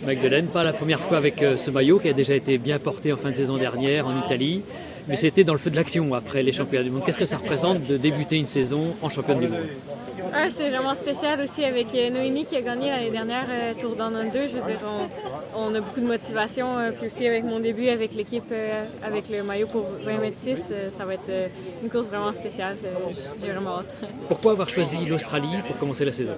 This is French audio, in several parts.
Magdeleine, pas la première fois avec ce maillot qui a déjà été bien porté en fin de saison dernière en Italie, mais c'était dans le feu de l'action après les championnats du monde. Qu'est-ce que ça représente de débuter une saison en championne du monde? C'est vraiment spécial aussi avec Noémie qui a gagné l'année dernière Tour d'En 2. Je veux dire, on a beaucoup de motivation. Puis aussi avec mon début avec l'équipe, avec le maillot pour 2026, ça va être une course vraiment spéciale. J'ai vraiment hâte. Pourquoi avoir choisi l'Australie pour commencer la saison?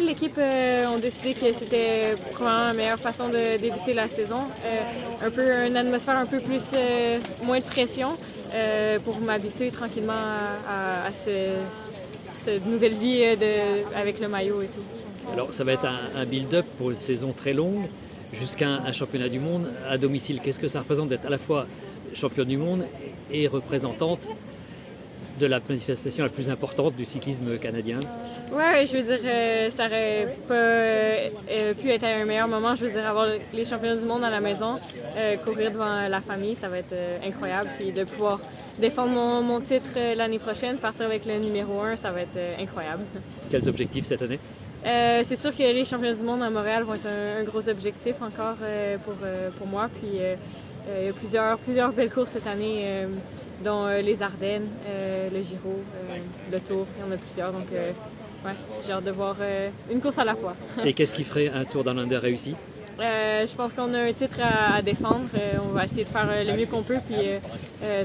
L'équipe ont décidé que c'était probablement la meilleure façon de débuter la saison. Un peu une atmosphère un peu plus moins de pression pour m'habituer tranquillement à cette nouvelle vie avec le maillot et tout. Alors ça va être un build-up pour une saison très longue jusqu'à un championnat du monde à domicile. Qu'est-ce que ça représente d'être à la fois championne du monde et représentante de la manifestation la plus importante du cyclisme canadien? Ouais, je veux dire, ça aurait pas pu être un meilleur moment. Je veux dire, avoir les championnats du monde à la maison, courir devant la famille, ça va être incroyable. Puis de pouvoir défendre mon titre l'année prochaine, partir avec le numéro 1, ça va être incroyable. Quels objectifs cette année? C'est sûr que les championnats du monde à Montréal vont être un gros objectif encore pour moi. Puis il y a plusieurs belles courses cette année, dont les Ardennes, le Giro, le Tour. Il y en a plusieurs, donc j'ai hâte de voir une course à la fois. Et qu'est-ce qui ferait un Tour d'En Under réussi? Je pense qu'on a un titre à défendre. On va essayer de faire le mieux qu'on peut, puis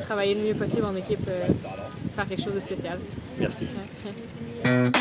travailler le mieux possible en équipe, faire quelque chose de spécial. Merci. Ouais.